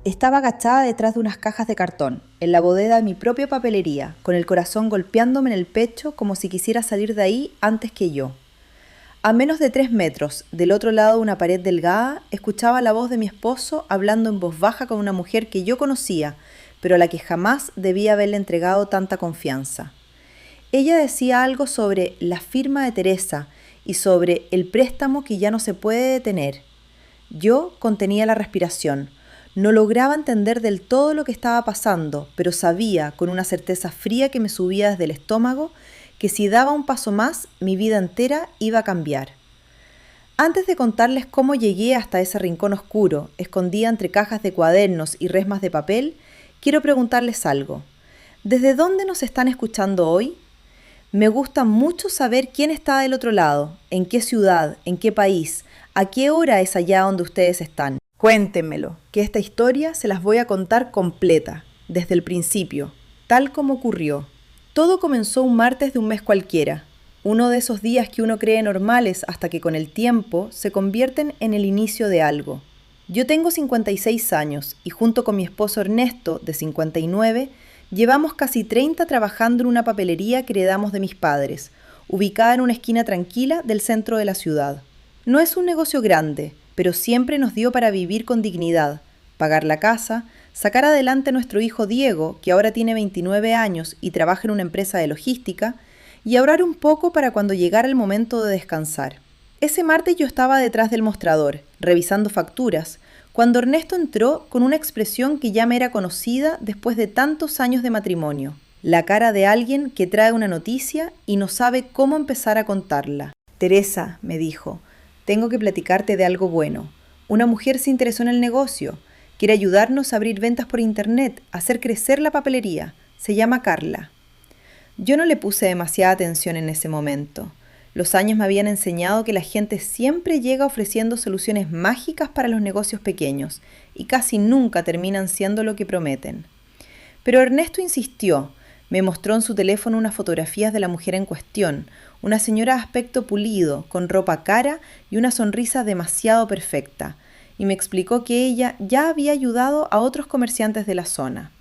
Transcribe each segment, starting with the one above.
Estaba agachada detrás de unas cajas de cartón, en la bodega de mi propia papelería, con el corazón golpeándome en el pecho como si quisiera salir de ahí antes que yo. A menos de 3 metros, del otro lado de una pared delgada, escuchaba la voz de mi esposo hablando en voz baja con una mujer que yo conocía, pero a la que jamás debía haberle entregado tanta confianza. Ella decía algo sobre la firma de Teresa y sobre el préstamo que ya no se puede detener. Yo contenía la respiración. No lograba entender del todo lo que estaba pasando, pero sabía, con una certeza fría que me subía desde el estómago, que si daba un paso más, mi vida entera iba a cambiar. Antes de contarles cómo llegué hasta ese rincón oscuro, escondida entre cajas de cuadernos y resmas de papel, quiero preguntarles algo. ¿Desde dónde nos están escuchando hoy? Me gusta mucho saber quién está del otro lado, en qué ciudad, en qué país, a qué hora es allá donde ustedes están. Cuéntenmelo, que esta historia se las voy a contar completa, desde el principio, tal como ocurrió. Todo comenzó un martes de un mes cualquiera, uno de esos días que uno cree normales hasta que con el tiempo se convierten en el inicio de algo. Yo tengo 56 años y junto con mi esposo Ernesto, de 59, llevamos casi 30 trabajando en una papelería que heredamos de mis padres, ubicada en una esquina tranquila del centro de la ciudad. No es un negocio grande, pero siempre nos dio para vivir con dignidad, pagar la casa, sacar adelante a nuestro hijo Diego, que ahora tiene 29 años y trabaja en una empresa de logística, y ahorrar un poco para cuando llegara el momento de descansar. Ese martes yo estaba detrás del mostrador, revisando facturas, cuando Ernesto entró con una expresión que ya me era conocida después de tantos años de matrimonio. La cara de alguien que trae una noticia y no sabe cómo empezar a contarla. Teresa, me dijo, tengo que platicarte de algo bueno. Una mujer se interesó en el negocio. Quiere ayudarnos a abrir ventas por internet, a hacer crecer la papelería. Se llama Carla. Yo no le puse demasiada atención en ese momento. Los años me habían enseñado que la gente siempre llega ofreciendo soluciones mágicas para los negocios pequeños y casi nunca terminan siendo lo que prometen. Pero Ernesto insistió. Me mostró en su teléfono unas fotografías de la mujer en cuestión, una señora de aspecto pulido, con ropa cara y una sonrisa demasiado perfecta, y me explicó que ella ya había ayudado a otros comerciantes de la zona.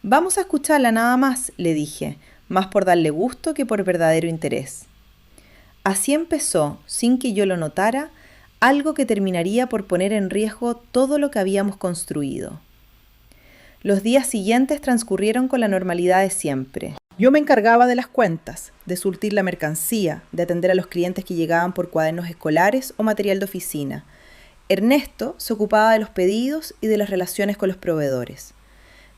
Vamos a escucharla nada más, le dije, más por darle gusto que por verdadero interés. Así empezó, sin que yo lo notara, algo que terminaría por poner en riesgo todo lo que habíamos construido. Los días siguientes transcurrieron con la normalidad de siempre. Yo me encargaba de las cuentas, de surtir la mercancía, de atender a los clientes que llegaban por cuadernos escolares o material de oficina. Ernesto se ocupaba de los pedidos y de las relaciones con los proveedores.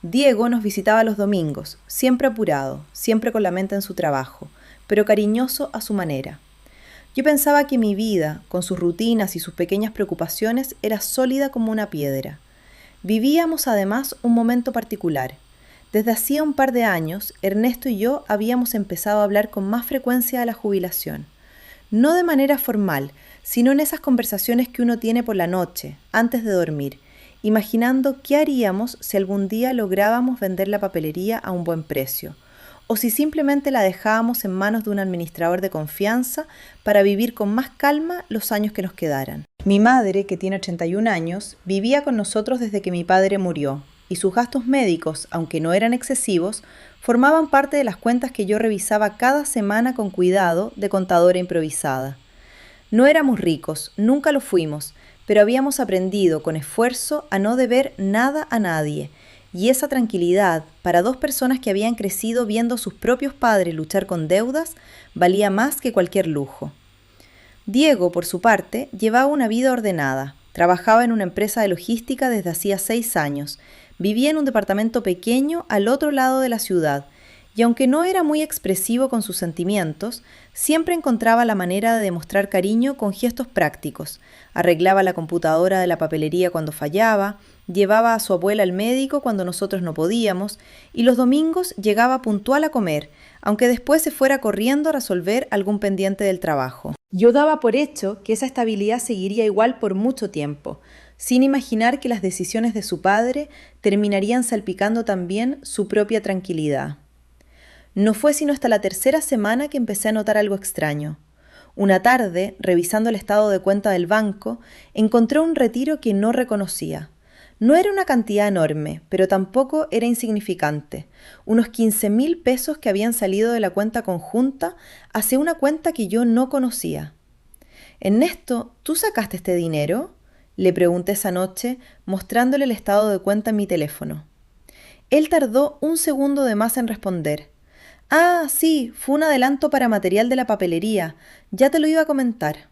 Diego nos visitaba los domingos, siempre apurado, siempre con la mente en su trabajo, pero cariñoso a su manera. Yo pensaba que mi vida, con sus rutinas y sus pequeñas preocupaciones, era sólida como una piedra. Vivíamos además un momento particular. Desde hacía un par de años, Ernesto y yo habíamos empezado a hablar con más frecuencia de la jubilación. No de manera formal, sino en esas conversaciones que uno tiene por la noche, antes de dormir, imaginando qué haríamos si algún día lográbamos vender la papelería a un buen precio, o si simplemente la dejábamos en manos de un administrador de confianza para vivir con más calma los años que nos quedaran. Mi madre, que tiene 81 años, vivía con nosotros desde que mi padre murió, y sus gastos médicos, aunque no eran excesivos, formaban parte de las cuentas que yo revisaba cada semana con cuidado de contadora improvisada. No éramos ricos, nunca lo fuimos, pero habíamos aprendido con esfuerzo a no deber nada a nadie, y esa tranquilidad, para dos personas que habían crecido viendo a sus propios padres luchar con deudas, valía más que cualquier lujo. Diego, por su parte, llevaba una vida ordenada. Trabajaba en una empresa de logística desde hacía 6 años. Vivía en un departamento pequeño al otro lado de la ciudad, y aunque no era muy expresivo con sus sentimientos, siempre encontraba la manera de demostrar cariño con gestos prácticos. Arreglaba la computadora de la papelería cuando fallaba, llevaba a su abuela al médico cuando nosotros no podíamos, y los domingos llegaba puntual a comer, aunque después se fuera corriendo a resolver algún pendiente del trabajo. Yo daba por hecho que esa estabilidad seguiría igual por mucho tiempo, sin imaginar que las decisiones de su padre terminarían salpicando también su propia tranquilidad. No fue sino hasta la tercera semana que empecé a notar algo extraño. Una tarde, revisando el estado de cuenta del banco, encontré un retiro que no reconocía. No era una cantidad enorme, pero tampoco era insignificante. Unos 15.000 pesos que habían salido de la cuenta conjunta hacia una cuenta que yo no conocía. Ernesto, ¿tú sacaste este dinero?, le pregunté esa noche, mostrándole el estado de cuenta en mi teléfono. Él tardó un segundo de más en responder. Ah, sí, fue un adelanto para material de la papelería. Ya te lo iba a comentar.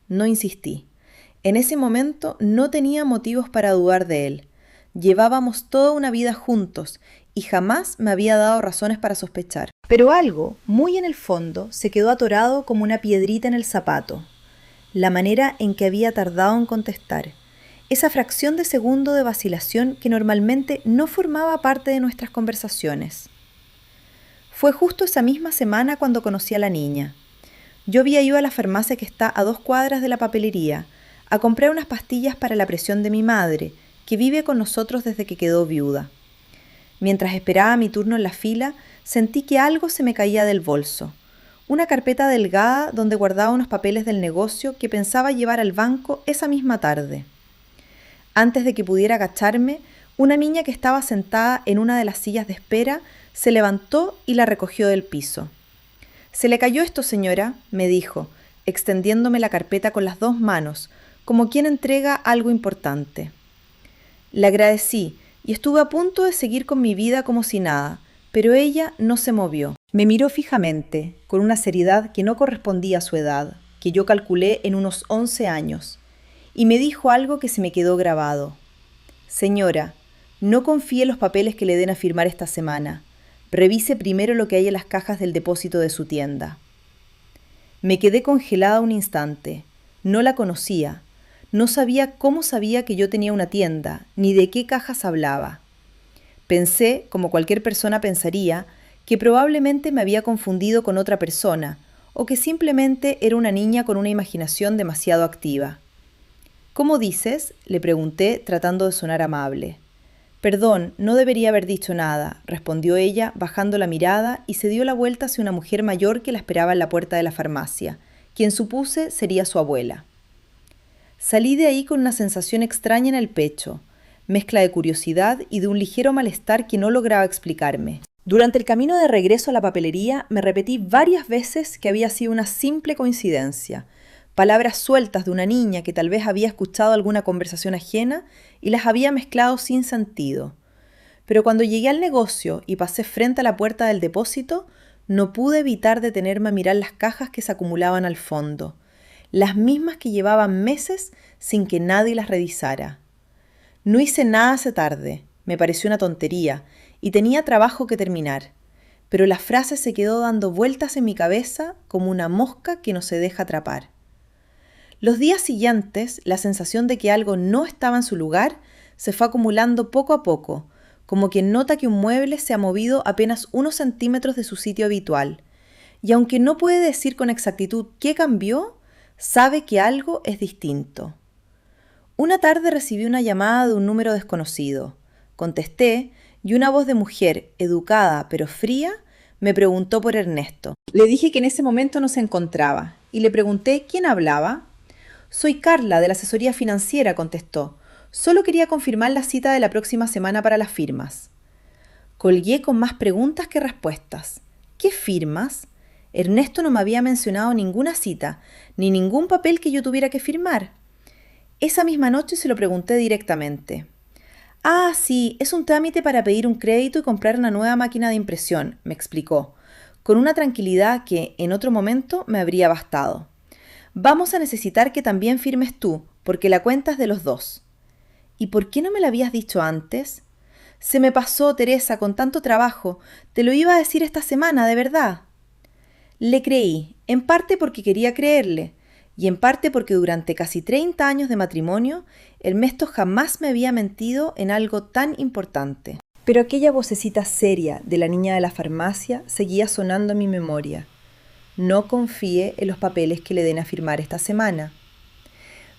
No insistí. En ese momento no tenía motivos para dudar de él. Llevábamos toda una vida juntos y jamás me había dado razones para sospechar. Pero algo, muy en el fondo, se quedó atorado como una piedrita en el zapato. La manera en que había tardado en contestar. Esa fracción de segundo de vacilación que normalmente no formaba parte de nuestras conversaciones. Fue justo esa misma semana cuando conocí a la niña. Yo había ido a la farmacia que está a 2 cuadras de la papelería a comprar unas pastillas para la presión de mi madre, que vive con nosotros desde que quedó viuda. Mientras esperaba mi turno en la fila, sentí que algo se me caía del bolso. Una carpeta delgada donde guardaba unos papeles del negocio que pensaba llevar al banco esa misma tarde. Antes de que pudiera agacharme, una niña que estaba sentada en una de las sillas de espera se levantó y la recogió del piso. «Se le cayó esto, señora», me dijo, extendiéndome la carpeta con las 2 manos, como quien entrega algo importante. Le agradecí y estuve a punto de seguir con mi vida como si nada, pero ella no se movió. Me miró fijamente, con una seriedad que no correspondía a su edad, que yo calculé en unos 11 años, y me dijo algo que se me quedó grabado. «Señora, no confíe en los papeles que le den a firmar esta semana. Revise primero lo que hay en las cajas del depósito de su tienda». Me quedé congelada un instante. No la conocía. No sabía cómo sabía que yo tenía una tienda, ni de qué cajas hablaba. Pensé, como cualquier persona pensaría, que probablemente me había confundido con otra persona, o que simplemente era una niña con una imaginación demasiado activa. «¿Cómo dices?», le pregunté, tratando de sonar amable. «Perdón, no debería haber dicho nada», respondió ella, bajando la mirada, y se dio la vuelta hacia una mujer mayor que la esperaba en la puerta de la farmacia, quien supuse sería su abuela. Salí de ahí con una sensación extraña en el pecho, mezcla de curiosidad y de un ligero malestar que no lograba explicarme. Durante el camino de regreso a la papelería me repetí varias veces que había sido una simple coincidencia, palabras sueltas de una niña que tal vez había escuchado alguna conversación ajena y las había mezclado sin sentido. Pero cuando llegué al negocio y pasé frente a la puerta del depósito, no pude evitar detenerme a mirar las cajas que se acumulaban al fondo, las mismas que llevaban meses sin que nadie las revisara. No hice nada esa tarde, me pareció una tontería, y tenía trabajo que terminar, pero la frase se quedó dando vueltas en mi cabeza como una mosca que no se deja atrapar. Los días siguientes, la sensación de que algo no estaba en su lugar se fue acumulando poco a poco, como quien nota que un mueble se ha movido apenas unos centímetros de su sitio habitual, y aunque no puede decir con exactitud qué cambió, sabe que algo es distinto. Una tarde recibí una llamada de un número desconocido. Contesté y una voz de mujer, educada pero fría, me preguntó por Ernesto. Le dije que en ese momento no se encontraba y le pregunté quién hablaba. «Soy Carla, de la asesoría financiera», contestó. «Solo quería confirmar la cita de la próxima semana para las firmas». Colgué con más preguntas que respuestas. ¿Qué firmas? Ernesto no me había mencionado ninguna cita, ni ningún papel que yo tuviera que firmar. Esa misma noche se lo pregunté directamente. «Ah, sí, es un trámite para pedir un crédito y comprar una nueva máquina de impresión», me explicó, con una tranquilidad que en otro momento me habría bastado. «Vamos a necesitar que también firmes tú, porque la cuenta es de los 2. «¿Y por qué no me lo habías dicho antes?» «Se me pasó, Teresa, con tanto trabajo. Te lo iba a decir esta semana, de verdad». Le creí, en parte porque quería creerle, y en parte porque durante casi 30 años de matrimonio, Ernesto jamás me había mentido en algo tan importante. Pero aquella vocecita seria de la niña de la farmacia seguía sonando en mi memoria. No confíe en los papeles que le den a firmar esta semana.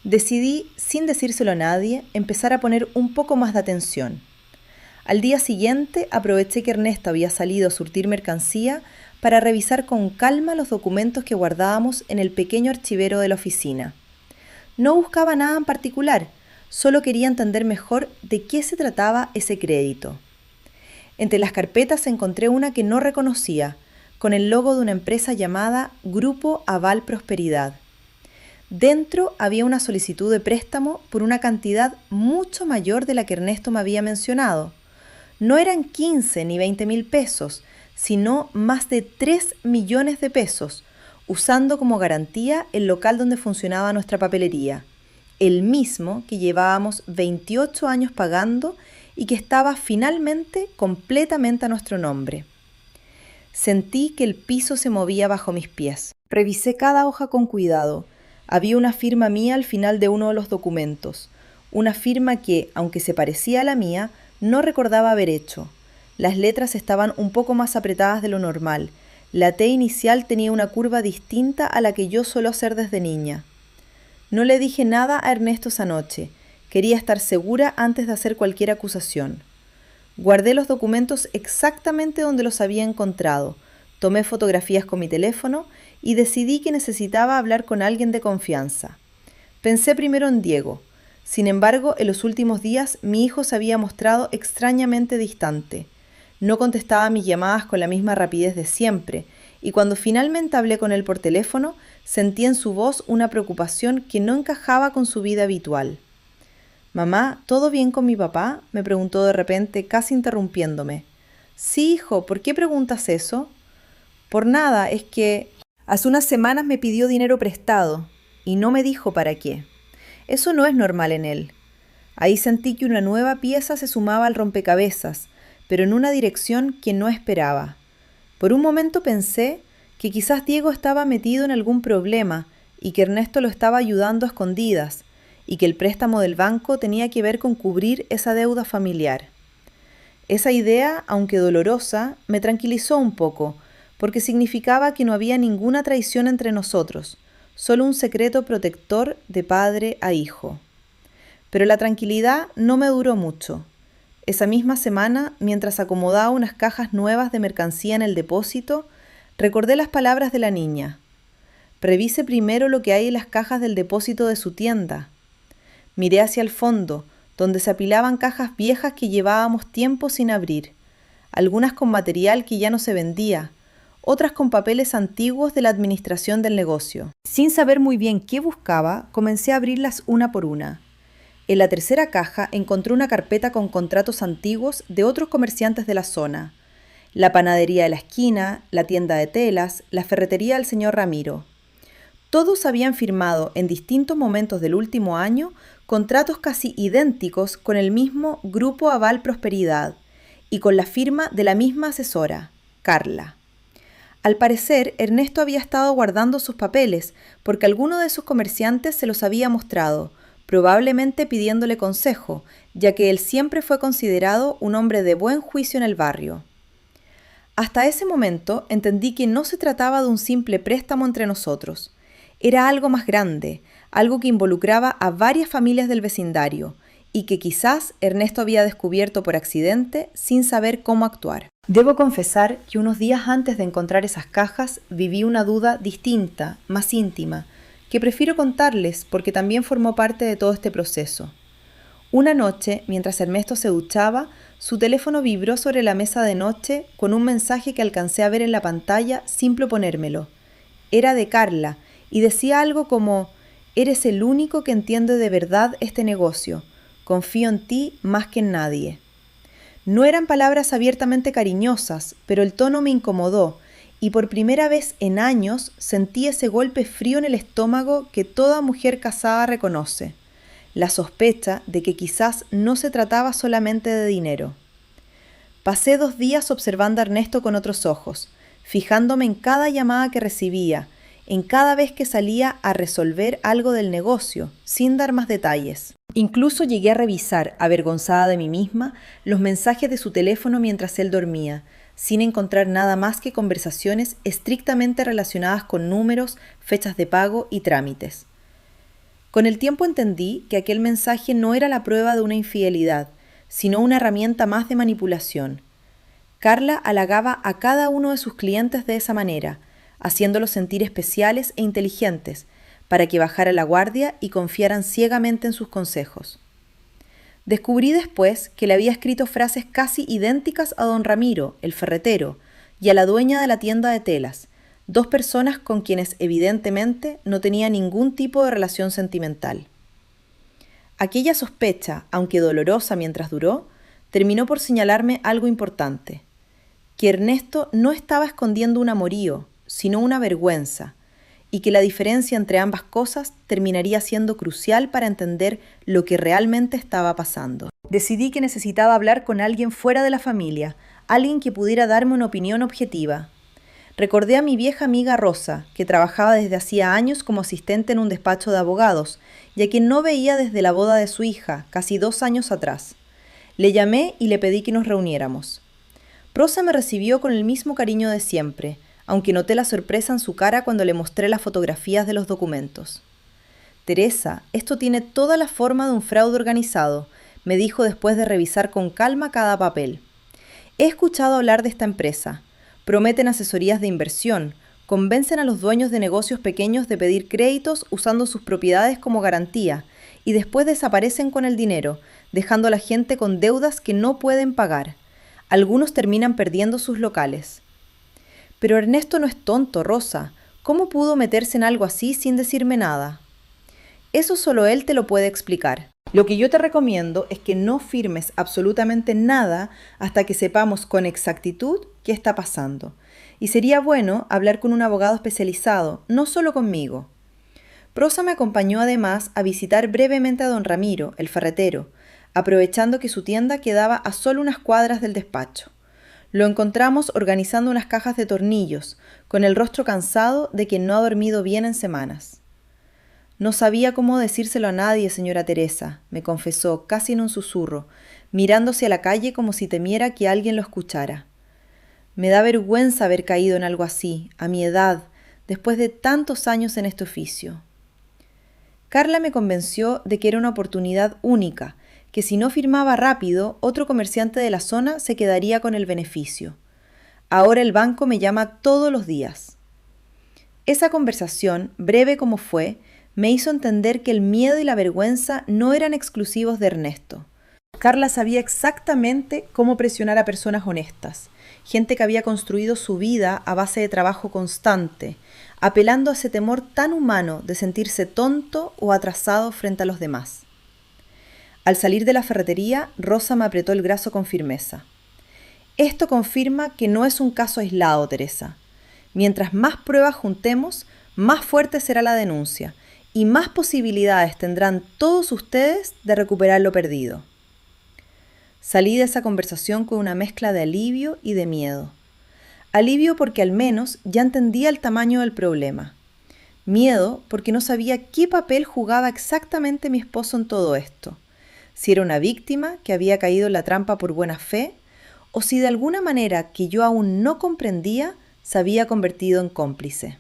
Decidí, sin decírselo a nadie, empezar a poner un poco más de atención. Al día siguiente aproveché que Ernesto había salido a surtir mercancía para revisar con calma los documentos que guardábamos en el pequeño archivero de la oficina. No buscaba nada en particular, Solo quería entender mejor de qué se trataba ese crédito. Entre las carpetas encontré una que no reconocía, con el logo de una empresa llamada Grupo Aval Prosperidad. Dentro había una solicitud de préstamo por una cantidad mucho mayor de la que Ernesto me había mencionado. No eran 15 ni 20.000 pesos, sino más de 3 millones de pesos, usando como garantía el local donde funcionaba nuestra papelería, el mismo que llevábamos 28 años pagando y que estaba finalmente completamente a nuestro nombre. Sentí que el piso se movía bajo mis pies. Revisé cada hoja con cuidado. Había una firma mía al final de uno de los documentos, una firma que, aunque se parecía a la mía, no recordaba haber hecho. Las letras estaban un poco más apretadas de lo normal. La T inicial tenía una curva distinta a la que yo suelo hacer desde niña. No le dije nada a Ernesto esa noche. Quería estar segura antes de hacer cualquier acusación. Guardé los documentos exactamente donde los había encontrado, tomé fotografías con mi teléfono y decidí que necesitaba hablar con alguien de confianza. Pensé primero en Diego. Sin embargo, en los últimos días mi hijo se había mostrado extrañamente distante. No contestaba mis llamadas con la misma rapidez de siempre, y cuando finalmente hablé con él por teléfono, sentí en su voz una preocupación que no encajaba con su vida habitual. «Mamá, ¿todo bien con mi papá?», me preguntó de repente, casi interrumpiéndome. «Sí, hijo, ¿por qué preguntas eso?». «Por nada, es que hace unas semanas me pidió dinero prestado y no me dijo para qué. Eso no es normal en él». Ahí sentí que una nueva pieza se sumaba al rompecabezas, pero en una dirección que no esperaba. Por un momento pensé que quizás Diego estaba metido en algún problema y que Ernesto lo estaba ayudando a escondidas, y que el préstamo del banco tenía que ver con cubrir esa deuda familiar. Esa idea, aunque dolorosa, me tranquilizó un poco, porque significaba que no había ninguna traición entre nosotros, solo un secreto protector de padre a hijo. Pero la tranquilidad no me duró mucho. Esa misma semana, mientras acomodaba unas cajas nuevas de mercancía en el depósito, recordé las palabras de la niña. «Revise primero lo que hay en las cajas del depósito de su tienda». Miré hacia el fondo, donde se apilaban cajas viejas que llevábamos tiempo sin abrir, algunas con material que ya no se vendía, otras con papeles antiguos de la administración del negocio. Sin saber muy bien qué buscaba, comencé a abrirlas una por una. En la tercera caja encontré una carpeta con contratos antiguos de otros comerciantes de la zona: la panadería de la esquina, la tienda de telas, la ferretería del señor Ramiro. Todos habían firmado en distintos momentos del último año contratos casi idénticos con el mismo Grupo Aval Prosperidad y con la firma de la misma asesora, Carla. Al parecer, Ernesto había estado guardando sus papeles porque alguno de sus comerciantes se los había mostrado, probablemente pidiéndole consejo, ya que él siempre fue considerado un hombre de buen juicio en el barrio. Hasta ese momento entendí que no se trataba de un simple préstamo entre nosotros. Era algo más grande, algo que involucraba a varias familias del vecindario y que quizás Ernesto había descubierto por accidente sin saber cómo actuar. Debo confesar que unos días antes de encontrar esas cajas viví una duda distinta, más íntima, que prefiero contarles porque también formó parte de todo este proceso. Una noche, mientras Ernesto se duchaba, su teléfono vibró sobre la mesa de noche con un mensaje que alcancé a ver en la pantalla sin proponérmelo. Era de Carla y decía algo como: «Eres el único que entiende de verdad este negocio. Confío en ti más que en nadie». No eran palabras abiertamente cariñosas, pero el tono me incomodó y por primera vez en años sentí ese golpe frío en el estómago que toda mujer casada reconoce: la sospecha de que quizás no se trataba solamente de dinero. Pasé 2 días observando a Ernesto con otros ojos, fijándome en cada llamada que recibía, en cada vez que salía a resolver algo del negocio, sin dar más detalles. Incluso llegué a revisar, avergonzada de mí misma, los mensajes de su teléfono mientras él dormía, sin encontrar nada más que conversaciones estrictamente relacionadas con números, fechas de pago y trámites. Con el tiempo entendí que aquel mensaje no era la prueba de una infidelidad, sino una herramienta más de manipulación. Carla halagaba a cada uno de sus clientes de esa manera, haciéndolos sentir especiales e inteligentes, para que bajaran la guardia y confiaran ciegamente en sus consejos. Descubrí después que le había escrito frases casi idénticas a don Ramiro, el ferretero, y a la dueña de la tienda de telas, dos personas con quienes evidentemente no tenía ningún tipo de relación sentimental. Aquella sospecha, aunque dolorosa mientras duró, terminó por señalarme algo importante, que Ernesto no estaba escondiendo un amorío, sino una vergüenza, y que la diferencia entre ambas cosas terminaría siendo crucial para entender lo que realmente estaba pasando. Decidí que necesitaba hablar con alguien fuera de la familia, alguien que pudiera darme una opinión objetiva. Recordé a mi vieja amiga Rosa, que trabajaba desde hacía años como asistente en un despacho de abogados, y a quien no veía desde la boda de su hija, casi 2 años atrás. Le llamé y le pedí que nos reuniéramos. Rosa me recibió con el mismo cariño de siempre, aunque noté la sorpresa en su cara cuando le mostré las fotografías de los documentos. «Teresa, esto tiene toda la forma de un fraude organizado», me dijo después de revisar con calma cada papel. «He escuchado hablar de esta empresa. Prometen asesorías de inversión, convencen a los dueños de negocios pequeños de pedir créditos usando sus propiedades como garantía y después desaparecen con el dinero, dejando a la gente con deudas que no pueden pagar. Algunos terminan perdiendo sus locales». «Pero Ernesto no es tonto, Rosa. ¿Cómo pudo meterse en algo así sin decirme nada?» «Eso solo él te lo puede explicar. Lo que yo te recomiendo es que no firmes absolutamente nada hasta que sepamos con exactitud qué está pasando. Y sería bueno hablar con un abogado especializado, no solo conmigo». Rosa me acompañó además a visitar brevemente a don Ramiro, el ferretero, aprovechando que su tienda quedaba a solo unas cuadras del despacho. Lo encontramos organizando unas cajas de tornillos, con el rostro cansado de quien no ha dormido bien en semanas. «No sabía cómo decírselo a nadie, señora Teresa», me confesó, casi en un susurro, mirándose a la calle como si temiera que alguien lo escuchara. «Me da vergüenza haber caído en algo así, a mi edad, después de tantos años en este oficio». Carla me convenció de que era una oportunidad única, que si no firmaba rápido, otro comerciante de la zona se quedaría con el beneficio. Ahora el banco me llama todos los días. Esa conversación, breve como fue, me hizo entender que el miedo y la vergüenza no eran exclusivos de Ernesto. Carla sabía exactamente cómo presionar a personas honestas, gente que había construido su vida a base de trabajo constante, apelando a ese temor tan humano de sentirse tonto o atrasado frente a los demás. Al salir de la ferretería, Rosa me apretó el brazo con firmeza. «Esto confirma que no es un caso aislado, Teresa. Mientras más pruebas juntemos, más fuerte será la denuncia y más posibilidades tendrán todos ustedes de recuperar lo perdido». Salí de esa conversación con una mezcla de alivio y de miedo. Alivio porque al menos ya entendía el tamaño del problema. Miedo porque no sabía qué papel jugaba exactamente mi esposo en todo esto. Si era una víctima que había caído en la trampa por buena fe, o si de alguna manera que yo aún no comprendía se había convertido en cómplice.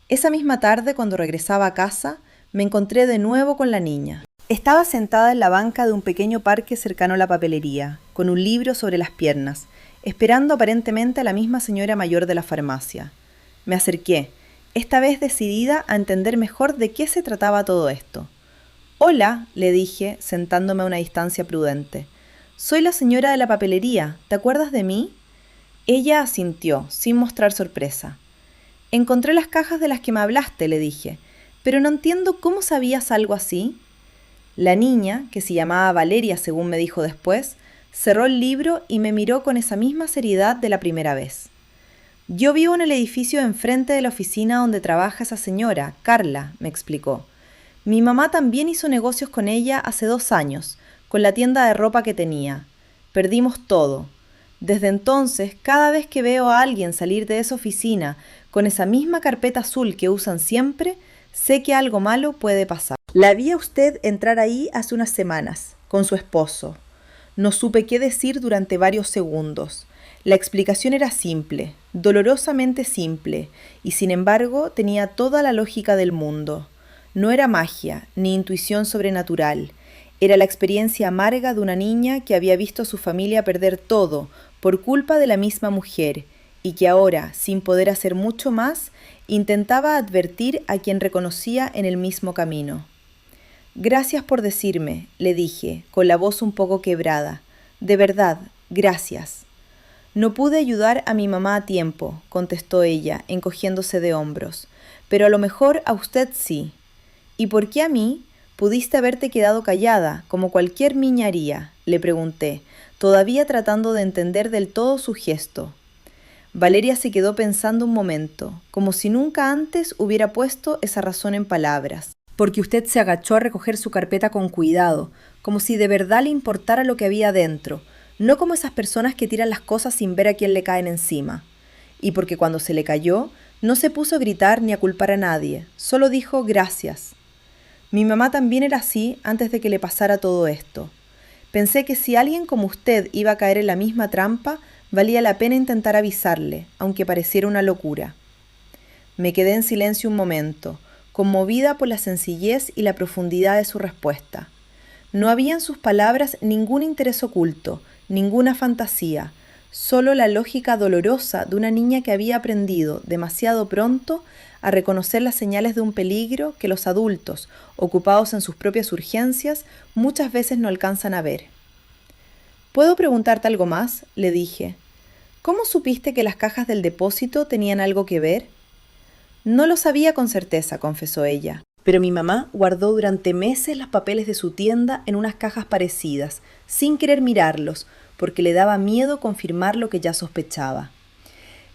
Esa misma tarde, cuando regresaba a casa, me encontré de nuevo con la niña. Estaba sentada en la banca de un pequeño parque cercano a la papelería, con un libro sobre las piernas, esperando aparentemente a la misma señora mayor de la farmacia. Me acerqué, esta vez decidida a entender mejor de qué se trataba todo esto. «Hola», le dije, sentándome a una distancia prudente. «Soy la señora de la papelería. ¿Te acuerdas de mí?» Ella asintió, sin mostrar sorpresa. «Encontré las cajas de las que me hablaste», le dije, «pero no entiendo cómo sabías algo así». La niña, que se llamaba Valeria según me dijo después, cerró el libro y me miró con esa misma seriedad de la primera vez. «Yo vivo en el edificio enfrente de la oficina donde trabaja esa señora, Carla», me explicó. «Mi mamá también hizo negocios con ella hace 2 años, con la tienda de ropa que tenía. Perdimos todo. Desde entonces, cada vez que veo a alguien salir de esa oficina con esa misma carpeta azul que usan siempre, sé que algo malo puede pasar». «La vi a usted entrar ahí hace unas semanas, con su esposo». No supe qué decir durante varios segundos. La explicación era simple, dolorosamente simple, y sin embargo tenía toda la lógica del mundo. No era magia, ni intuición sobrenatural. Era la experiencia amarga de una niña que había visto a su familia perder todo por culpa de la misma mujer y que ahora, sin poder hacer mucho más, intentaba advertir a quien reconocía en el mismo camino. Gracias por decirme, le dije, con la voz un poco quebrada. De verdad, gracias. No pude ayudar a mi mamá a tiempo, contestó ella, encogiéndose de hombros, pero a lo mejor a usted sí. ¿Y por qué a mí? ¿Pudiste haberte quedado callada, como cualquier niña haría?, le pregunté, todavía tratando de entender del todo su gesto. Valeria se quedó pensando un momento, como si nunca antes hubiera puesto esa razón en palabras. Porque usted se agachó a recoger su carpeta con cuidado, como si de verdad le importara lo que había dentro, no como esas personas que tiran las cosas sin ver a quién le caen encima. Y porque cuando se le cayó, no se puso a gritar ni a culpar a nadie, solo dijo gracias. Mi mamá también era así antes de que le pasara todo esto. Pensé que si alguien como usted iba a caer en la misma trampa, valía la pena intentar avisarle, aunque pareciera una locura. Me quedé en silencio un momento, conmovida por la sencillez y la profundidad de su respuesta. No había en sus palabras ningún interés oculto, ninguna fantasía, solo la lógica dolorosa de una niña que había aprendido demasiado pronto a reconocer las señales de un peligro que los adultos, ocupados en sus propias urgencias, muchas veces no alcanzan a ver. ¿Puedo preguntarte algo más?, le dije. ¿Cómo supiste que las cajas del depósito tenían algo que ver? No lo sabía con certeza, confesó ella. Pero mi mamá guardó durante meses los papeles de su tienda en unas cajas parecidas, sin querer mirarlos, porque le daba miedo confirmar lo que ya sospechaba.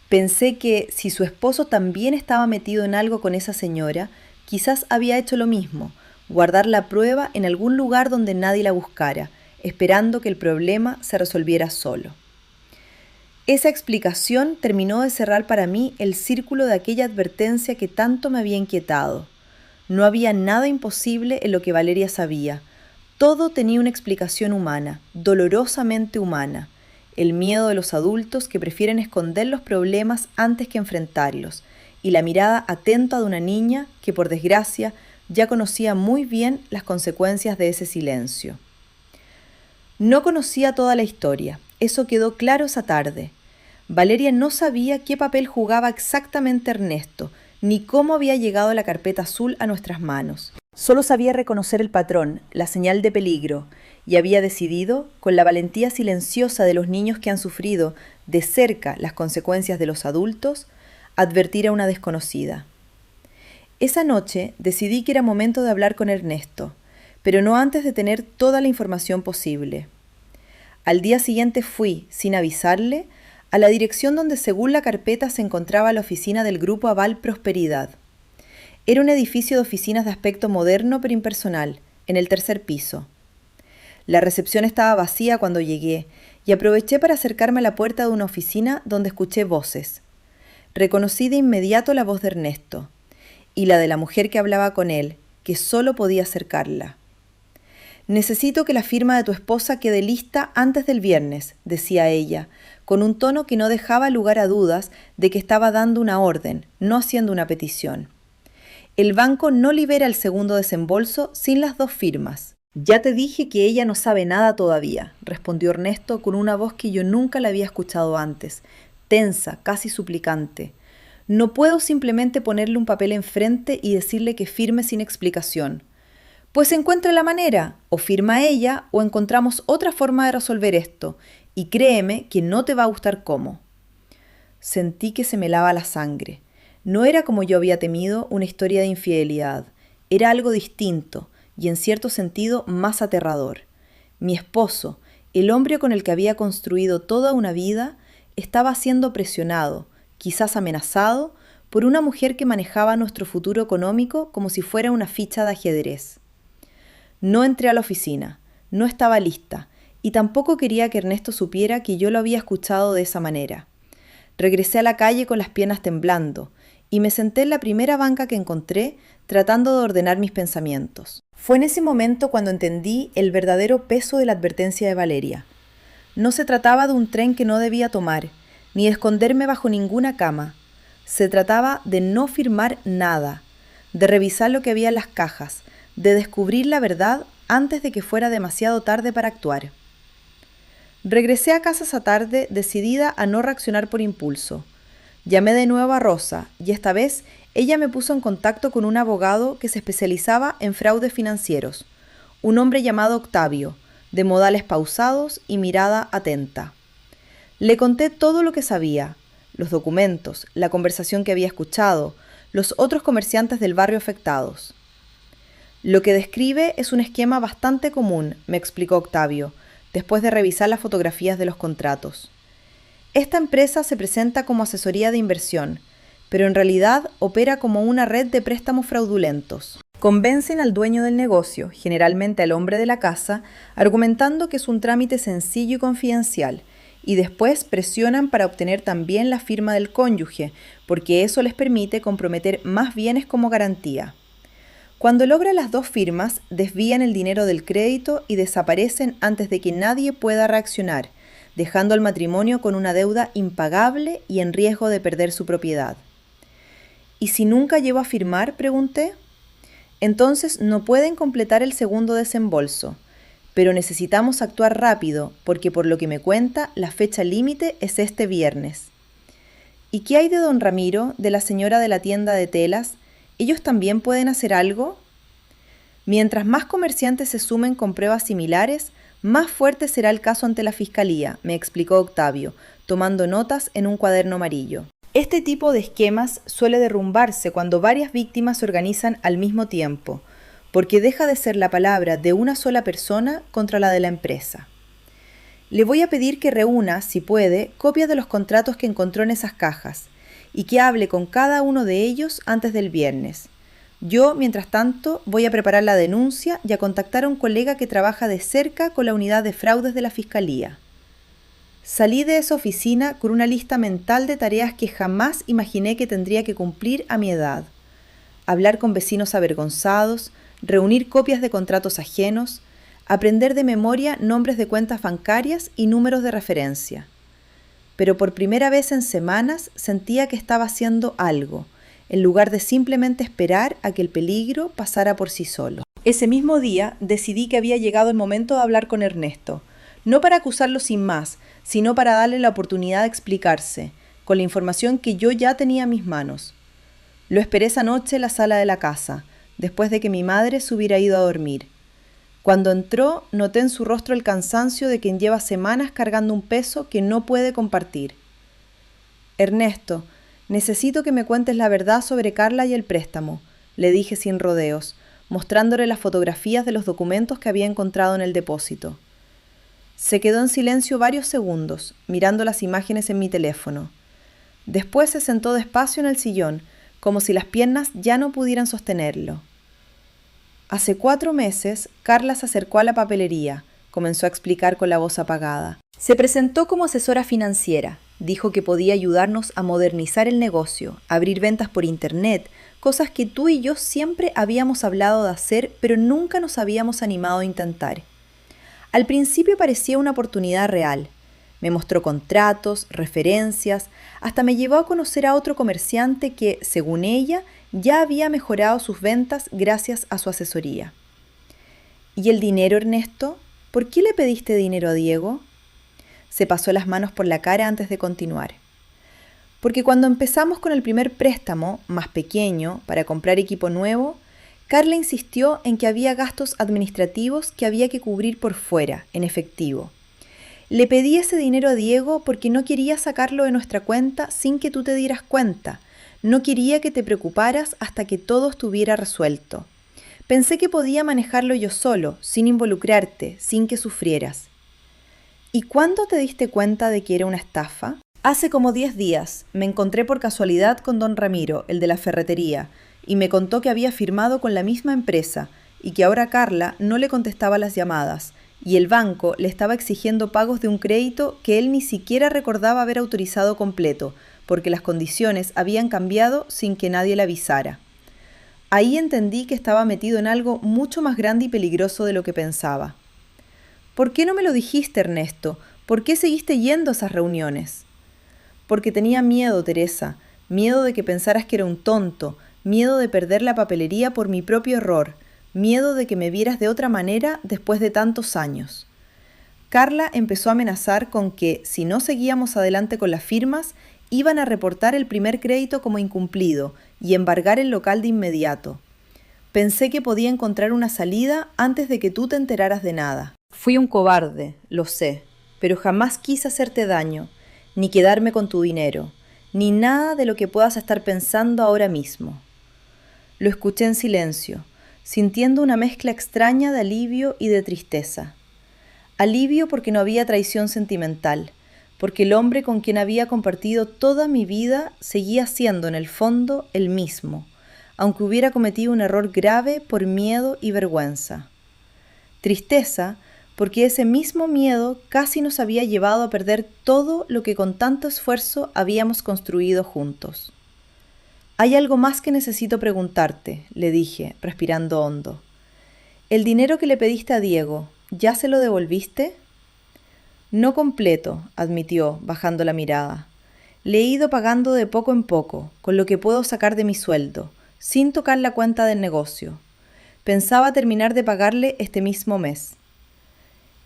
Pensé que, si su esposo también estaba metido en algo con esa señora, quizás había hecho lo mismo, guardar la prueba en algún lugar donde nadie la buscara, esperando que el problema se resolviera solo. Esa explicación terminó de cerrar para mí el círculo de aquella advertencia que tanto me había inquietado. No había nada imposible en lo que Valeria sabía. Todo tenía una explicación humana, dolorosamente humana. El miedo de los adultos que prefieren esconder los problemas antes que enfrentarlos, y la mirada atenta de una niña que, por desgracia, ya conocía muy bien las consecuencias de ese silencio. No conocía toda la historia, eso quedó claro esa tarde. Valeria no sabía qué papel jugaba exactamente Ernesto, ni cómo había llegado la carpeta azul a nuestras manos. Solo sabía reconocer el patrón, la señal de peligro, y había decidido, con la valentía silenciosa de los niños que han sufrido de cerca las consecuencias de los adultos, advertir a una desconocida. Esa noche decidí que era momento de hablar con Ernesto, pero no antes de tener toda la información posible. Al día siguiente fui, sin avisarle, a la dirección donde según la carpeta se encontraba la oficina del Grupo Aval Prosperidad. Era un edificio de oficinas de aspecto moderno pero impersonal, en el 3er piso. La recepción estaba vacía cuando llegué y aproveché para acercarme a la puerta de una oficina donde escuché voces. Reconocí de inmediato la voz de Ernesto y la de la mujer que hablaba con él, que solo podía acercarla. «Necesito que la firma de tu esposa quede lista antes del viernes», decía ella, con un tono que no dejaba lugar a dudas de que estaba dando una orden, no haciendo una petición. «El banco no libera el segundo desembolso sin las 2 firmas». «Ya te dije que ella no sabe nada todavía», respondió Ernesto con una voz que yo nunca la había escuchado antes, tensa, casi suplicante. «No puedo simplemente ponerle un papel enfrente y decirle que firme sin explicación». «Pues encuentre la manera, o firma ella o encontramos otra forma de resolver esto, y créeme que no te va a gustar cómo». Sentí que se me helaba la sangre. No era como yo había temido una historia de infidelidad, era algo distinto y en cierto sentido más aterrador. Mi esposo, el hombre con el que había construido toda una vida, estaba siendo presionado, quizás amenazado, por una mujer que manejaba nuestro futuro económico como si fuera una ficha de ajedrez. No entré a la oficina, no estaba lista, y tampoco quería que Ernesto supiera que yo lo había escuchado de esa manera. Regresé a la calle con las piernas temblando, y me senté en la primera banca que encontré, tratando de ordenar mis pensamientos. Fue en ese momento cuando entendí el verdadero peso de la advertencia de Valeria. No se trataba de un tren que no debía tomar, ni de esconderme bajo ninguna cama. Se trataba de no firmar nada, de revisar lo que había en las cajas, de descubrir la verdad antes de que fuera demasiado tarde para actuar. Regresé a casa esa tarde decidida a no reaccionar por impulso. Llamé de nuevo a Rosa y esta vez ella me puso en contacto con un abogado que se especializaba en fraudes financieros, un hombre llamado Octavio, de modales pausados y mirada atenta. Le conté todo lo que sabía, los documentos, la conversación que había escuchado, los otros comerciantes del barrio afectados. Lo que describe es un esquema bastante común, me explicó Octavio, después de revisar las fotografías de los contratos. Esta empresa se presenta como asesoría de inversión, pero en realidad opera como una red de préstamos fraudulentos. Convencen al dueño del negocio, generalmente al hombre de la casa, argumentando que es un trámite sencillo y confidencial, y después presionan para obtener también la firma del cónyuge, porque eso les permite comprometer más bienes como garantía. Cuando logran las dos firmas, desvían el dinero del crédito y desaparecen antes de que nadie pueda reaccionar, dejando al matrimonio con una deuda impagable y en riesgo de perder su propiedad. ¿Y si nunca llego a firmar?, pregunté. Entonces no pueden completar el segundo desembolso, pero necesitamos actuar rápido porque por lo que me cuenta la fecha límite es este viernes. ¿Y qué hay de don Ramiro, de la señora de la tienda de telas? ¿Ellos también pueden hacer algo? Mientras más comerciantes se sumen con pruebas similares, más fuerte será el caso ante la Fiscalía, me explicó Octavio, tomando notas en un cuaderno amarillo. Este tipo de esquemas suele derrumbarse cuando varias víctimas se organizan al mismo tiempo, porque deja de ser la palabra de una sola persona contra la de la empresa. Le voy a pedir que reúna, si puede, copias de los contratos que encontró en esas cajas y que hable con cada uno de ellos antes del viernes. Yo, mientras tanto, voy a preparar la denuncia y a contactar a un colega que trabaja de cerca con la unidad de fraudes de la Fiscalía. Salí de esa oficina con una lista mental de tareas que jamás imaginé que tendría que cumplir a mi edad. Hablar con vecinos avergonzados, reunir copias de contratos ajenos, aprender de memoria nombres de cuentas bancarias y números de referencia. Pero por primera vez en semanas sentía que estaba haciendo algo, en lugar de simplemente esperar a que el peligro pasara por sí solo. Ese mismo día decidí que había llegado el momento de hablar con Ernesto, no para acusarlo sin más, sino para darle la oportunidad de explicarse, con la información que yo ya tenía en mis manos. Lo esperé esa noche en la sala de la casa, después de que mi madre se hubiera ido a dormir. Cuando entró, noté en su rostro el cansancio de quien lleva semanas cargando un peso que no puede compartir. Ernesto, necesito que me cuentes la verdad sobre Carla y el préstamo, le dije sin rodeos, mostrándole las fotografías de los documentos que había encontrado en el depósito. Se quedó en silencio varios segundos, mirando las imágenes en mi teléfono. Después se sentó despacio en el sillón, como si las piernas ya no pudieran sostenerlo. Hace 4 meses, Carla se acercó a la papelería, comenzó a explicar con la voz apagada. Se presentó como asesora financiera, dijo que podía ayudarnos a modernizar el negocio, abrir ventas por internet, cosas que tú y yo siempre habíamos hablado de hacer, pero nunca nos habíamos animado a intentar. Al principio parecía una oportunidad real. Me mostró contratos, referencias, hasta me llevó a conocer a otro comerciante que, según ella, ya había mejorado sus ventas gracias a su asesoría. ¿Y el dinero, Ernesto? ¿Por qué le pediste dinero a Diego? Se pasó las manos por la cara antes de continuar. Porque cuando empezamos con el primer préstamo, más pequeño, para comprar equipo nuevo, Carla insistió en que había gastos administrativos que había que cubrir por fuera, en efectivo. Le pedí ese dinero a Diego porque no quería sacarlo de nuestra cuenta sin que tú te dieras cuenta. No quería que te preocuparas hasta que todo estuviera resuelto. Pensé que podía manejarlo yo solo, sin involucrarte, sin que sufrieras. ¿Y cuándo te diste cuenta de que era una estafa? Hace como 10 días. Me encontré por casualidad con don Ramiro, el de la ferretería, y me contó que había firmado con la misma empresa y que ahora Carla no le contestaba las llamadas y el banco le estaba exigiendo pagos de un crédito que él ni siquiera recordaba haber autorizado completo, porque las condiciones habían cambiado sin que nadie le avisara. Ahí entendí que estaba metido en algo mucho más grande y peligroso de lo que pensaba. ¿Por qué no me lo dijiste, Ernesto? ¿Por qué seguiste yendo a esas reuniones? Porque tenía miedo, Teresa, miedo de que pensaras que era un tonto, miedo de perder la papelería por mi propio error, miedo de que me vieras de otra manera después de tantos años. Carla empezó a amenazar con que, si no seguíamos adelante con las firmas, Iban a reportar el primer crédito como incumplido y embargar el local de inmediato. Pensé que podía encontrar una salida antes de que tú te enteraras de nada. Fui un cobarde, lo sé, pero jamás quise hacerte daño, ni quedarme con tu dinero, ni nada de lo que puedas estar pensando ahora mismo. Lo escuché en silencio, sintiendo una mezcla extraña de alivio y de tristeza. Alivio porque no había traición sentimental, porque el hombre con quien había compartido toda mi vida seguía siendo en el fondo el mismo, aunque hubiera cometido un error grave por miedo y vergüenza. Tristeza porque ese mismo miedo casi nos había llevado a perder todo lo que con tanto esfuerzo habíamos construido juntos. «Hay algo más que necesito preguntarte», le dije, respirando hondo. «¿El dinero que le pediste a Diego, ya se lo devolviste?» «No completo», admitió, bajando la mirada. «Le he ido pagando de poco en poco, con lo que puedo sacar de mi sueldo, sin tocar la cuenta del negocio. Pensaba terminar de pagarle este mismo mes».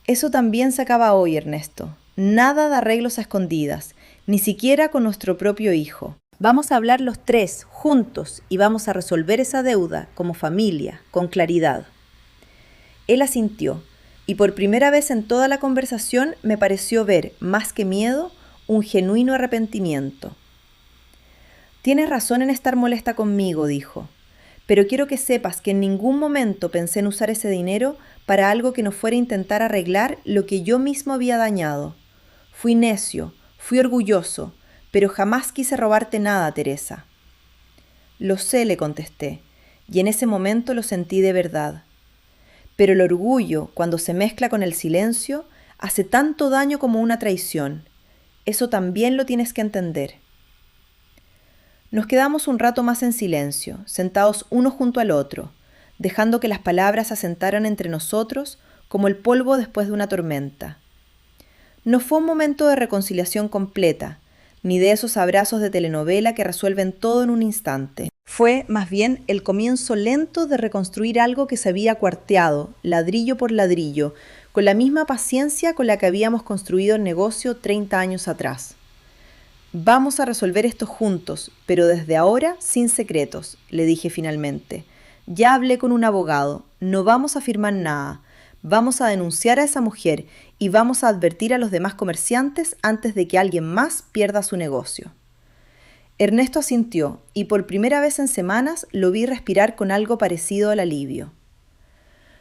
«Eso también se acaba hoy, Ernesto. Nada de arreglos a escondidas, ni siquiera con nuestro propio hijo. Vamos a hablar los tres, juntos, y vamos a resolver esa deuda, como familia, con claridad». Él asintió, y por primera vez en toda la conversación me pareció ver, más que miedo, un genuino arrepentimiento. «Tienes razón en estar molesta conmigo», dijo, «pero quiero que sepas que en ningún momento pensé en usar ese dinero para algo que no fuera intentar arreglar lo que yo mismo había dañado. Fui necio, fui orgulloso, pero jamás quise robarte nada, Teresa». «Lo sé», le contesté, y en ese momento lo sentí de verdad. Pero el orgullo, cuando se mezcla con el silencio, hace tanto daño como una traición. Eso también lo tienes que entender. Nos quedamos un rato más en silencio, sentados uno junto al otro, dejando que las palabras se asentaran entre nosotros como el polvo después de una tormenta. No fue un momento de reconciliación completa, ni de esos abrazos de telenovela que resuelven todo en un instante. Fue, más bien, el comienzo lento de reconstruir algo que se había cuarteado, ladrillo por ladrillo, con la misma paciencia con la que habíamos construido el negocio 30 años atrás. «Vamos a resolver esto juntos, pero desde ahora sin secretos», le dije finalmente. «Ya hablé con un abogado, no vamos a firmar nada. Vamos a denunciar a esa mujer y vamos a advertir a los demás comerciantes antes de que alguien más pierda su negocio». Ernesto asintió, y por primera vez en semanas lo vi respirar con algo parecido al alivio.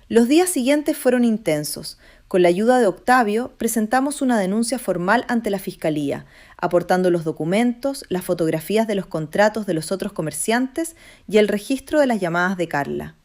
Los días siguientes fueron intensos. Con la ayuda de Octavio, presentamos una denuncia formal ante la Fiscalía, aportando los documentos, las fotografías de los contratos de los otros comerciantes y el registro de las llamadas de Carla.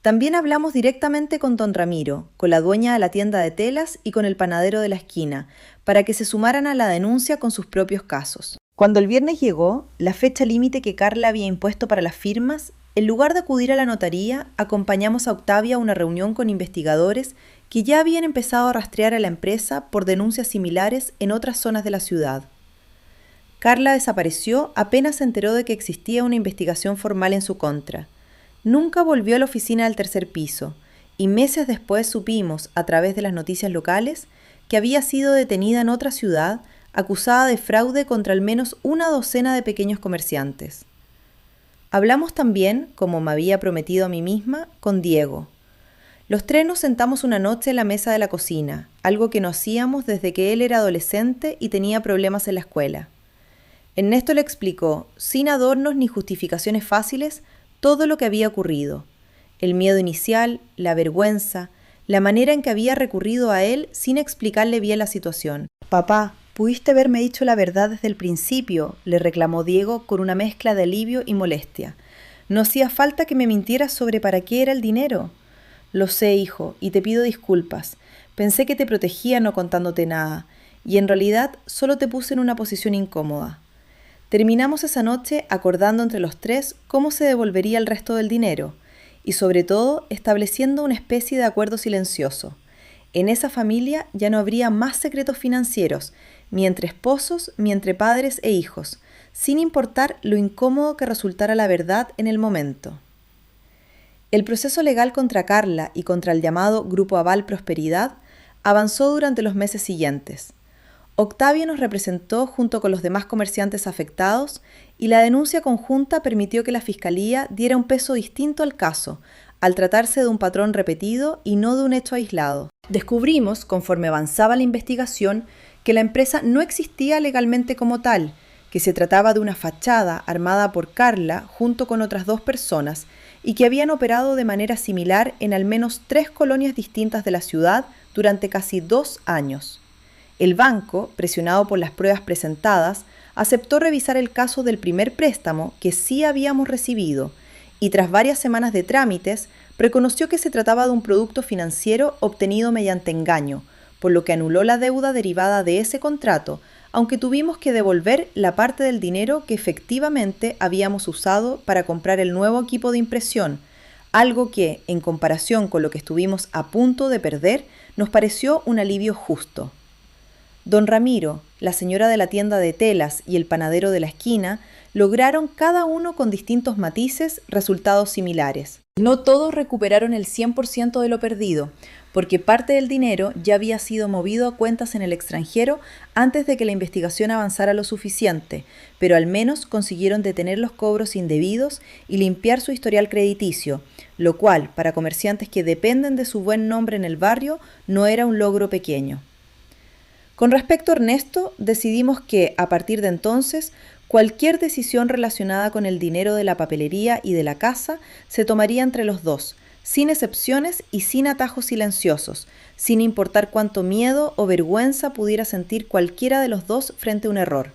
También hablamos directamente con don Ramiro, con la dueña de la tienda de telas y con el panadero de la esquina, para que se sumaran a la denuncia con sus propios casos. Cuando el viernes llegó, la fecha límite que Carla había impuesto para las firmas, en lugar de acudir a la notaría, acompañamos a Octavia a una reunión con investigadores que ya habían empezado a rastrear a la empresa por denuncias similares en otras zonas de la ciudad. Carla desapareció apenas se enteró de que existía una investigación formal en su contra. Nunca volvió a la oficina del tercer piso, y meses después supimos, a través de las noticias locales, que había sido detenida en otra ciudad, acusada de fraude contra al menos una docena de pequeños comerciantes. Hablamos también, como me había prometido a mí misma, con Diego. Los tres nos sentamos una noche en la mesa de la cocina, algo que no hacíamos desde que él era adolescente y tenía problemas en la escuela. Ernesto le explicó, sin adornos ni justificaciones fáciles, todo lo que había ocurrido. El miedo inicial, la vergüenza, la manera en que había recurrido a él sin explicarle bien la situación. «Papá, pudiste haberme dicho la verdad desde el principio», le reclamó Diego con una mezcla de alivio y molestia. «No hacía falta que me mintieras sobre para qué era el dinero». «Lo sé, hijo, y te pido disculpas. Pensé que te protegía no contándote nada, y en realidad solo te puse en una posición incómoda». Terminamos esa noche acordando entre los tres cómo se devolvería el resto del dinero, y sobre todo estableciendo una especie de acuerdo silencioso. En esa familia ya no habría más secretos financieros, ni entre esposos, ni entre padres e hijos, sin importar lo incómodo que resultara la verdad en el momento. El proceso legal contra Carla y contra el llamado Grupo Aval Prosperidad avanzó durante los meses siguientes. Octavio nos representó junto con los demás comerciantes afectados y la denuncia conjunta permitió que la Fiscalía diera un peso distinto al caso, al tratarse de un patrón repetido y no de un hecho aislado. Descubrimos, conforme avanzaba la investigación, que la empresa no existía legalmente como tal, que se trataba de una fachada armada por Carla junto con otras 2 personas y que habían operado de manera similar en al menos 3 colonias distintas de la ciudad durante casi 2 años. El banco, presionado por las pruebas presentadas, aceptó revisar el caso del primer préstamo que sí habíamos recibido y tras varias semanas de trámites, reconoció que se trataba de un producto financiero obtenido mediante engaño, por lo que anuló la deuda derivada de ese contrato, aunque tuvimos que devolver la parte del dinero que efectivamente habíamos usado para comprar el nuevo equipo de impresión, algo que, en comparación con lo que estuvimos a punto de perder, nos pareció un alivio justo. Don Ramiro, la señora de la tienda de telas y el panadero de la esquina lograron cada uno con distintos matices resultados similares. No todos recuperaron el 100% de lo perdido, porque parte del dinero ya había sido movido a cuentas en el extranjero antes de que la investigación avanzara lo suficiente, pero al menos consiguieron detener los cobros indebidos y limpiar su historial crediticio, lo cual, para comerciantes que dependen de su buen nombre en el barrio, no era un logro pequeño. Con respecto a Ernesto, decidimos que, a partir de entonces, cualquier decisión relacionada con el dinero de la papelería y de la casa se tomaría entre los dos, sin excepciones y sin atajos silenciosos, sin importar cuánto miedo o vergüenza pudiera sentir cualquiera de los dos frente a un error.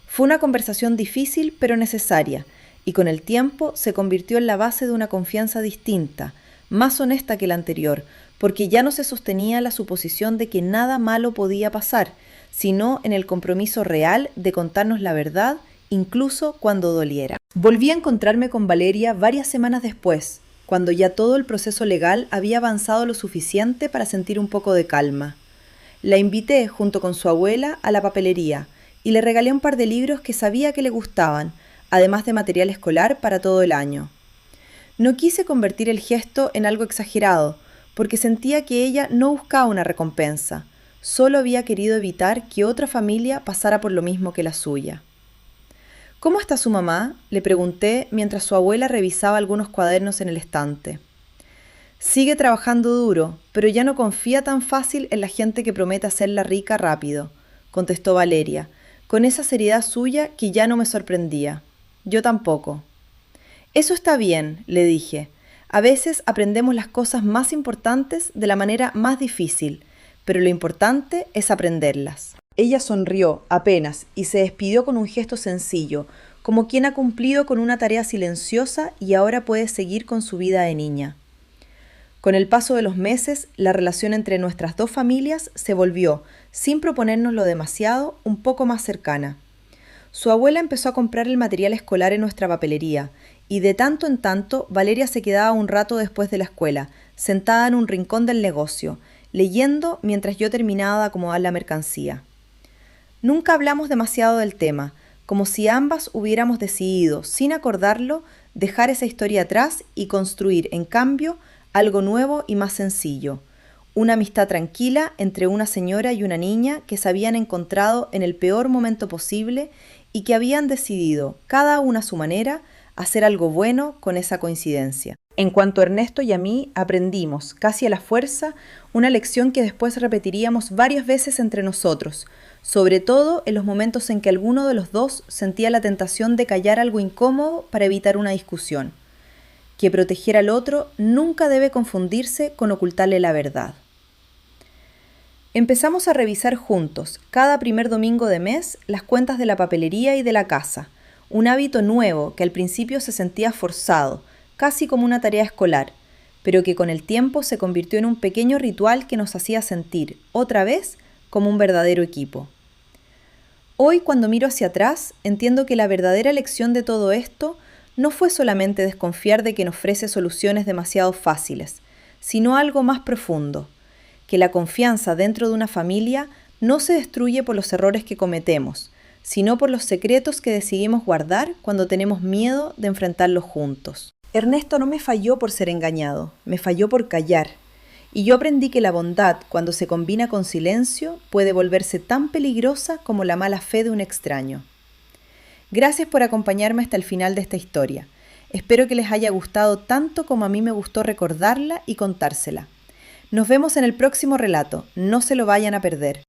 Fue una conversación difícil pero necesaria, y con el tiempo se convirtió en la base de una confianza distinta, más honesta que la anterior, porque ya no se sostenía la suposición de que nada malo podía pasar, sino en el compromiso real de contarnos la verdad, incluso cuando doliera. Volví a encontrarme con Valeria varias semanas después, cuando ya todo el proceso legal había avanzado lo suficiente para sentir un poco de calma. La invité, junto con su abuela, a la papelería y le regalé un par de libros que sabía que le gustaban, además de material escolar para todo el año. No quise convertir el gesto en algo exagerado, porque sentía que ella no buscaba una recompensa, solo había querido evitar que otra familia pasara por lo mismo que la suya. ¿Cómo está su mamá?, le pregunté mientras su abuela revisaba algunos cuadernos en el estante. Sigue trabajando duro, pero ya no confía tan fácil en la gente que promete hacerla rica rápido, contestó Valeria, con esa seriedad suya que ya no me sorprendía. Yo tampoco. Eso está bien, le dije. A veces aprendemos las cosas más importantes de la manera más difícil, pero lo importante es aprenderlas. Ella sonrió apenas y se despidió con un gesto sencillo, como quien ha cumplido con una tarea silenciosa y ahora puede seguir con su vida de niña. Con el paso de los meses, la relación entre nuestras 2 familias se volvió, sin proponérnoslo demasiado, un poco más cercana. Su abuela empezó a comprar el material escolar en nuestra papelería, y de tanto en tanto Valeria se quedaba un rato después de la escuela, sentada en un rincón del negocio, leyendo mientras yo terminaba de acomodar la mercancía. Nunca hablamos demasiado del tema, como si ambas hubiéramos decidido, sin acordarlo, dejar esa historia atrás y construir, en cambio, algo nuevo y más sencillo. Una amistad tranquila entre una señora y una niña que se habían encontrado en el peor momento posible y que habían decidido, cada una a su manera, hacer algo bueno con esa coincidencia. En cuanto a Ernesto y a mí, aprendimos, casi a la fuerza, una lección que después repetiríamos varias veces entre nosotros, sobre todo en los momentos en que alguno de los dos sentía la tentación de callar algo incómodo para evitar una discusión. Que proteger al otro nunca debe confundirse con ocultarle la verdad. Empezamos a revisar juntos, cada primer domingo de mes, las cuentas de la papelería y de la casa, un hábito nuevo que al principio se sentía forzado, casi como una tarea escolar, pero que con el tiempo se convirtió en un pequeño ritual que nos hacía sentir, otra vez, como un verdadero equipo. Hoy, cuando miro hacia atrás, entiendo que la verdadera lección de todo esto no fue solamente desconfiar de quien ofrece soluciones demasiado fáciles, sino algo más profundo, que la confianza dentro de una familia no se destruye por los errores que cometemos, sino por los secretos que decidimos guardar cuando tenemos miedo de enfrentarlos juntos. Ernesto no me falló por ser engañado, me falló por callar, y yo aprendí que la bondad, cuando se combina con silencio, puede volverse tan peligrosa como la mala fe de un extraño. Gracias por acompañarme hasta el final de esta historia. Espero que les haya gustado tanto como a mí me gustó recordarla y contársela. Nos vemos en el próximo relato, no se lo vayan a perder.